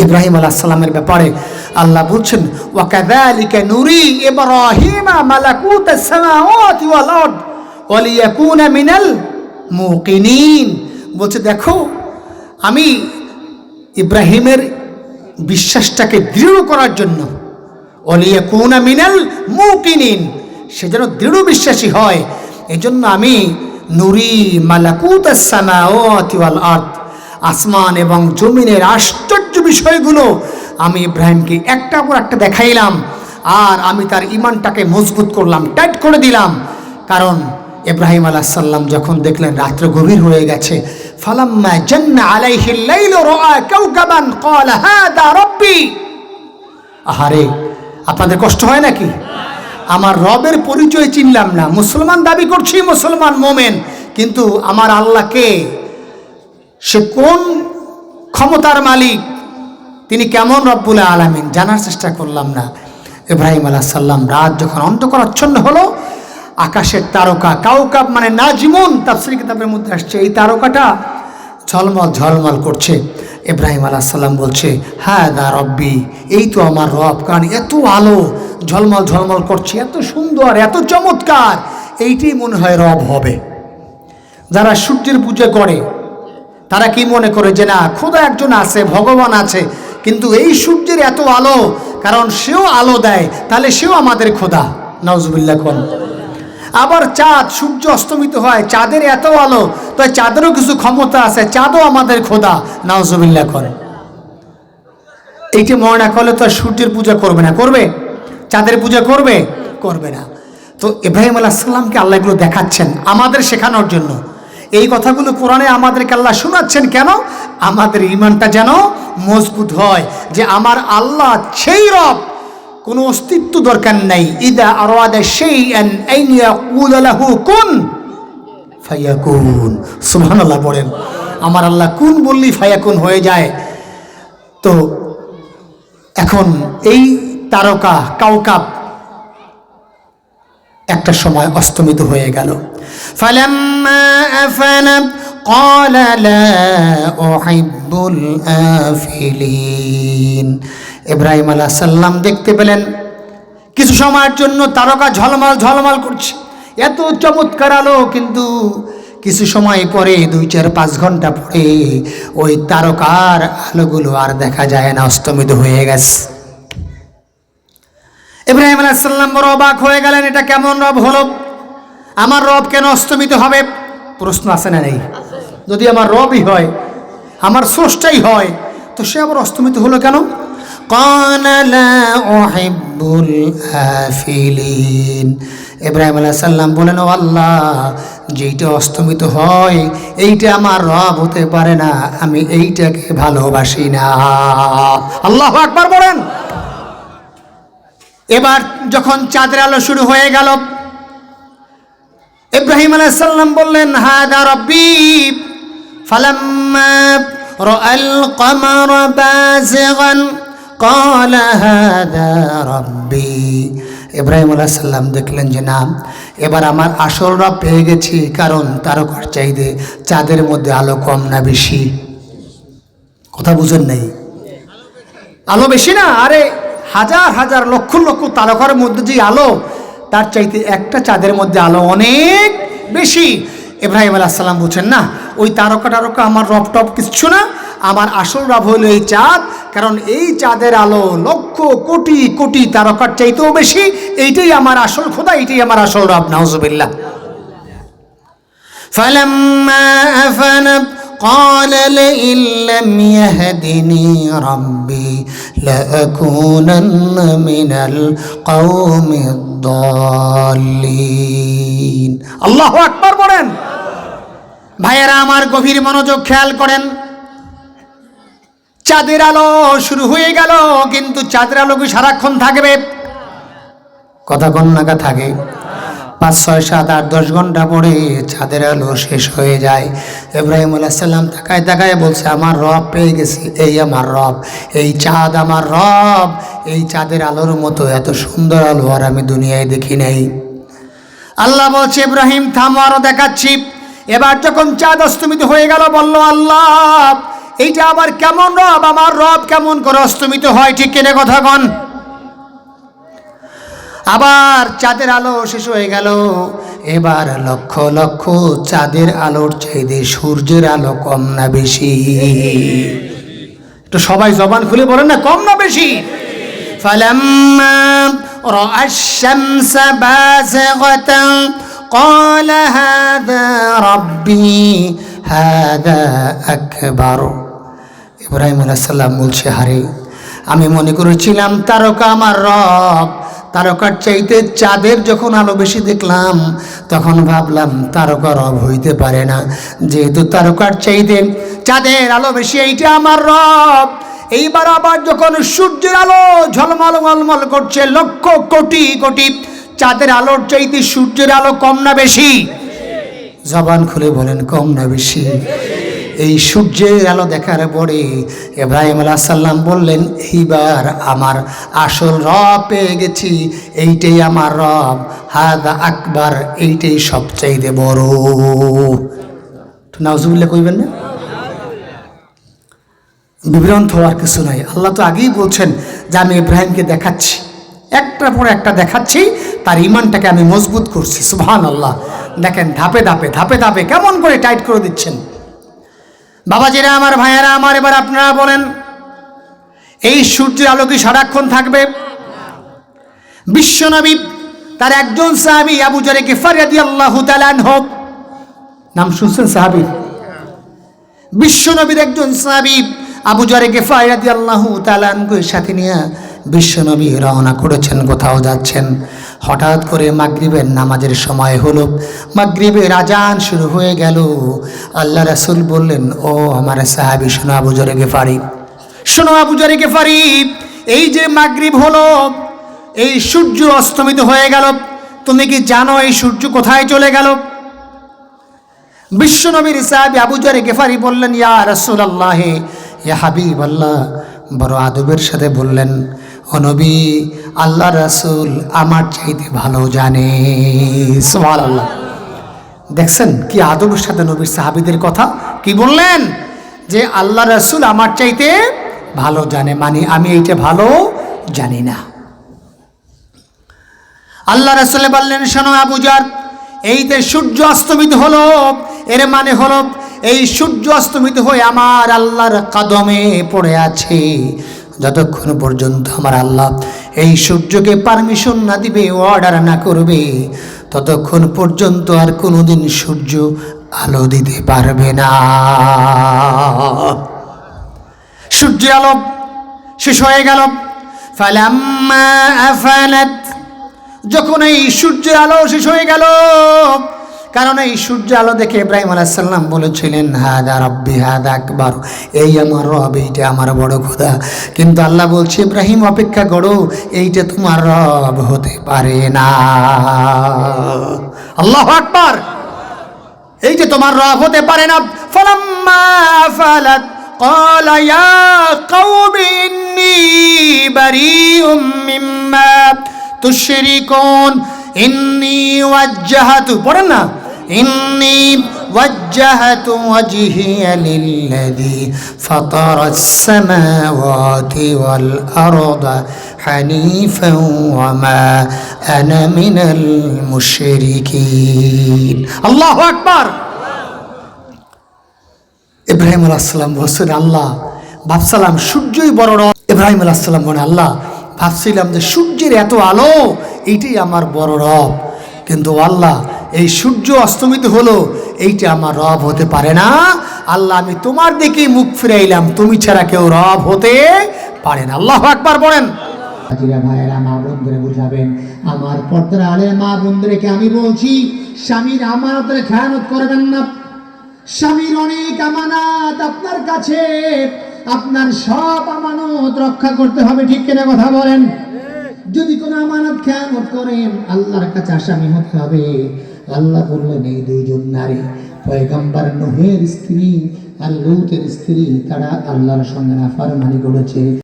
ইব্রাহিম আলাইহিস সালামের ব্যাপারে আল্লাহ বলছেন, ওয়া কাযালিকা নুরি ইব্রাহিমা মালাকুতাস সামাওয়াতি ওয়াল আরদ ওয়া লিয়াকুনা মিনাল মুকিনিন। বলছে দেখো, আমি ইব্রাহিমের বিশ্বাসটাকে দৃঢ় করার জন্য, ওয়া লিয়াকুনা মিনাল মুকিনিন, সে যেন দৃঢ় বিশ্বাসী হয়, এজন্য আমি নুরি মালাকুতাস সামাওয়াতি ওয়াল আরদ, আসমান এবং জমিনের আশ্চর্য বিষয়গুলো আমি ইব্রাহিমকে একটা পর একটা দেখাইলাম। আর আমি তার ঈমানটাকে মজবুত করলাম, টাইট করে দিলাম। কারণ ইব্রাহিম আলাইহিস সালাম যখন দেখলেন রাত্র গভীর হয়ে গেছে, ফালাম্মা জান্না আলাইহিল লাইলু রাআ কাওকাবান ক্বালা হাদা রাব্বি। আহারে, আপনাদের কষ্ট হয় নাকি? আমার রবের পরিচয় চিনলাম না। মুসলমান দাবি করছি, মুসলমান মোমেন, কিন্তু আমার আল্লাহকে, সে কোন ক্ষমতার মালিক, তিনি কেমন রব্বুল আলামিন জানার চেষ্টা করলাম না। ইব্রাহিম আলাইহিস সালাম রাত যখন অন্ধকারাচ্ছন্ন হলো, আকাশের তারকা, কাউকাব মানে নাজমুন, তাফসীর কিতাবের মধ্যে আসছে, এই তারকাটা ঝলমল ঝলমল করছে। ইব্রাহিম আলাইহিস সালাম বলছে, হাদা রব্বি, এই তো আমার রব। কারণ এত আলো ঝলমল ঝলমল করছে, এত সুন্দর, এত চমৎকার, এইটাই মনে হয় রব হবে। যারা সূর্যের পূজা করে তারা কি মনে করে যে না, খোদা একজন আছে, ভগবান আছে, কিন্তু এই সূর্যের এত আলো, কারণ সেও আলো দেয়, তাহলে সেও আমাদের খোদা। নাউজুবিল্লাহ কোন। আবার চাঁদ, সূর্য অস্তমিত হয়, চাঁদের এত আলো, তো চাঁদেরও কিছু ক্ষমতা আছে, চাঁদও আমাদের খোদা। নাউজুবিল্লাহ কোন। এইটা মনে না করলে তো সূর্যের পূজা করবে না, করবে? চাঁদের পূজা করবে? করবে না। তো ইব্রাহিম আলাইহিস সালামকে আল্লাহ এগুলো দেখাচ্ছেন আমাদের শেখানোর জন্য। এই কথাগুলো কোরআনে আমাদেরকে আল্লাহ শোনাচ্ছেন কেন? আমাদের ঈমানটা যেন মজবুত হয় যে আমার আল্লাহ সেই রব, কোনো অস্তিত্ব দরকার নাই। ইদা আরাদা শাইআন আন ইয়াকুলা লাহু কুন ফায়াকুন। সুবহানাল্লাহ পড়েন। আমার আল্লাহ কুন বললেই ফায়াকুন হয়ে যায়। তো এখন এই তারকা কাওকাব একটা সময় অস্তমিত হয়ে গেল। ফালাম্মা আফালা ক্বালা লা উহিব্বুল আফিলিন। ইব্রাহিম আলাইহিস সালাম দেখতে পেলেন কিছু সময়ের জন্য তারকা ঝলমল ঝলমল করছে, এত চমৎকার আলো, কিন্তু কিছু সময় পরে 2-4-5 ঘন্টা পরে ওই তারকার আলোগুলো আর দেখা যায় না, অস্তমিত হয়ে গেছে। ইব্রাহিম আলাইহিস সালাম বড় অবাক হয়ে গেলেন, এটা কেমন রব হলো? আমার রব কেন অস্তমিত হবে? প্রশ্ন আছে না নেই? যদি আমার রবই হয়, আমার স্রষ্টাই হয়, তো সে আবার অস্তমিত হলো কেন? ক্বালা লা উহিব্বুল আফিলিন। ইব্রাহিম আলাইহিস সালাম বলেন, ও আল্লাহ, যেইটা অস্তমিত হয় এইটা আমার রব হতে পারে না, আমি এইটাকে ভালোবাসি না। আল্লাহু আকবার বলেন। এবার যখন চাঁদের আলো শুরু হয়ে গেল, ইব্রাহিম আলাইহিস সালাম বললেন, হাদা রব্বি। ফালাম্মা রাআল কমারা বাযিগান ক্বালা হাদা রব্বি। ইব্রাহিম আলাইহিস সালাম দেখলেন যে না, এবার আমার আসল রব পেয়ে গেছি। কারণ তারকার চাইতে চাঁদের মধ্যে আলো কম না বেশি? কথা বুঝেন নাই? আলো বেশি না? আরে হাজার হাজার লক্ষ লক্ষ তারকার মধ্যে যে আলো, তার চাইতে একটা চাঁদের মধ্যে আলো অনেক বেশি। ইব্রাহিম আলাইহিস সালাম বলছেন, না, ওই তারকা টারকা আমার রব টপ কিচ্ছু না, আমার আসল রব হলো এই চাঁদ। কারণ এই চাঁদের আলো লক্ষ কোটি কোটি তারকার চাইতেও বেশি। এইটাই আমার আসল খোদা, এইটাই আমার আসল রব। নাউজুবিল্লাহ। ফালাম্মা আফালা قال لئن لم يهدني ربي لأكونن من القوم الضالين। আল্লাহু আকবার বলেন। ভাইয়েরা আমার, গভীর মনোযোগ খেয়াল করেন। চাঁদের আলো শুরু হয়ে গেল, কিন্তু চাঁদের আলো কি সারাক্ষণ থাকবে? কথা কন্যাকা থাকে। 5, 6, 7, 8, 10 ঘন্টা পরে চাঁদের আলো শেষ হয়ে যায়। ইব্রাহিম আলাইহিস সালাম তাকায় তাকায় বলছে, আমার রব পেয়ে গেছি, এই আমার রব, এই চাঁদ আমার রব। এই চাঁদের আলোর মতো এত সুন্দর আলো আর আমি দুনিয়ায় দেখি নাই। আল্লাহ বলছে, ইব্রাহিম থামো, আরো দেখাচ্ছি। এবার যখন চাঁদ অস্তমিত হয়ে গেল, বলল, আল্লাহ, এইটা আবার কেমন রব? আমার রব কেমন করে অস্তমিত হয়? ঠিক কিনা কথা কন? আবার চাঁদের আলো শেষ হয়ে গেল, এবার লক্ষ লক্ষ চাঁদের আলোর চাইতে সূর্যের আলো কম না বেশি? তো সবাই জবান খুলে বলেন না, কম না বেশি? ফালাম্মা রাআশ শামসা বাযিগাতান ক্বালা হাযা রাব্বি হাযা আকবার। ইব্রাহিম আলাইহিস সালাম বলছে, হারে আমি মনে করেছিলাম তারকা আমার রব, তারকার চাইতে চাঁদের যখন আলো বেশি দেখলাম তখন ভাবলাম তারকা রব হইতে পারে না, যেহেতু তারকার চাইতে চাঁদের আলো বেশি, এইটা আমার রব। এইবার আবার যখন সূর্যের আলো ঝলমল মলমল করছে, লক্ষ কোটি কোটি চাঁদের আলোর চাইতে সূর্যের আলো কম না বেশি? জবান খুলে বলেন, কম না বেশি? এই সূর্যের আলো দেখার পরে ইব্রাহিম আলাইহিস সালাম বললেন, এইবার আমার আসল রব পেয়ে গেছি, এইটাই আমার রব, হাযা আকবার, এইটাই সবচাইতে বড়। নাউজুবিল্লাহ কইবেন না? বিভ্রান্ত হওয়ার কিছু নাই। আল্লাহ তো আগেই বলছেন যে আমি ইব্রাহিমকে দেখাচ্ছি, একটার পর একটা দেখাচ্ছি, তার ইমানটাকে আমি মজবুত করছি। সুবহানাল্লাহ। দেখেন ধাপে ধাপে ধাপে ধাপে কেমন করে টাইট করে দিচ্ছেন। বাবাজিরা আমার, ভাইয়েরা আমার, এবার আপনারা বলেন, এই সূর্যের আলো কি সারাক্ষণ থাকবে? বিশ্বনবী তার একজন সাহাবী আবু যর গিফারী রাদিয়াল্লাহু তাআলা আনহু, নাম শুনছেন সাহাবী? বিশ্বনবীর একজন সাহাবী আবু যর গিফারী রাদিয়াল্লাহু তাআলা আনহুর সাথে নিয়ে বিশ্বনবী রওনা করেছেন, কোথাও যাচ্ছেন। হঠাৎ করে মাগরিবের নামাজের সময় হলো, মাগরিবের আজান শুরু হয়ে গেল। আল্লাহ রাসূল বললেন, ও আমার সাহাবী, শোনো আবু যর গিফারী, শোনো আবু যর গিফারী, এই যে মাগরিব হলো, এই সূর্য অস্তমিত হয়ে গেল, তুমি কি জানো এই সূর্য কোথায় চলে গেল? বিশ্বনবীর সাহাবী আবু যর গিফারী বললেন, ইয়া রাসূলুল্লাহ, ইয়া হাবিবাল্লাহ, বড় আদবের সাথে বললেন, ও নবী, আল্লাহ রাসূল আমার চাইতে ভালো জানে। সুবহানাল্লাহ। দেখছেন কি আদবের সাথে নবীর সাহাবীদের কথা কি বললেন, যে আল্লাহ রাসূল আমার চাইতে ভালো জানে, মানে আমি এইটা ভালো জানি না। আল্লাহ রাসূল বললেন, শোনো আবু যর, এই যে সূর্য অস্তমিত হলো, এর মানে হলো এই সূর্য অস্তমিত হয়ে আমার আল্লাহর কদমে পড়ে আছে। যতক্ষণ পর্যন্ত আমার আল্লাহ এই সূর্যকে পারমিশন না দিবে, অর্ডার না করবে, ততক্ষণ পর্যন্ত আর কোনোদিন সূর্য আলো দিতে পারবে না। সূর্য আলো শেষ হয়ে গেল। ফালাম্মা আফালাত, যখন এই সূর্যের আলো শেষ হয়ে গেল, কারণ এই সূর্য আলো দেখে ইব্রাহিম আলাইহিস সালাম বলেছিলেন, হাদা রাব্বি হাদা আকবার, এই আমার রব, এইটা আমার বড় খোদা। কিন্তু আল্লাহ বলছে, ইব্রাহিম অপেক্ষা করো, এইটা তোমার রব হতে পারে না। আল্লাহু আকবার, এইটা তোমার রব হতে পারে না। ফালাম্মা আফালাত ক্বালা ইয়া কওমি ইন্নী বারীউম মিম্মা তুশরিকুন ইন্নী ওয়াজ্জাহাতু, পড়েন না, ইন্নী ওয়াজ্জাহাতু ওয়াজহিয়া লিল্লাযী ফাতারাস সামাওয়াতি ওয়াল আরদা হানিফান ওয়া মা আনা মিনাল মুশরিকিন। আল্লাহু আকবার। ইব্রাহিম আলাইহিস সালাম বলছেন, আল্লাহ, ভাবছিলাম সূর্যই বড় রব। ইব্রাহিম আলাইহিস সালাম বলেন, আল্লাহ, ভাবছিলাম যে সূর্যের এত আলো, এইটাই আমার বড় রব, কিন্তু আল্লাহ এই সূর্য অস্তমিত হলো, এইটা আমার রব হতে পারে না। আল্লাহ, আমি তোমার দিকেই মুখ ফিরাইলাম, তুমি ছাড়া কেউ রব হতে পারে না। আল্লাহু আকবার বলেন। ভাইয়েরা, মা বোনদের বুঝাবেন, আমার পর্দার আলের মা বোনদেরকে আমি বলছি, স্বামীর আমানতের খেয়ানত করবেন না। স্বামীর অনেক আমানত আপনার কাছে, আপনার সব আমানত রক্ষা করতে হবে। ঠিক কিনা কথা বলেন? যদি কোনো আমানত খেয়ানত করেন, আল্লাহর কাছে আসামি হতে হবে। আল্লাহ বললেন, এই দুইজন নারী, পয়গম্বর নূহের স্ত্রী আর লূতের স্ত্রী, তারা আল্লাহর সঙ্গে নাফরমানি করেছে।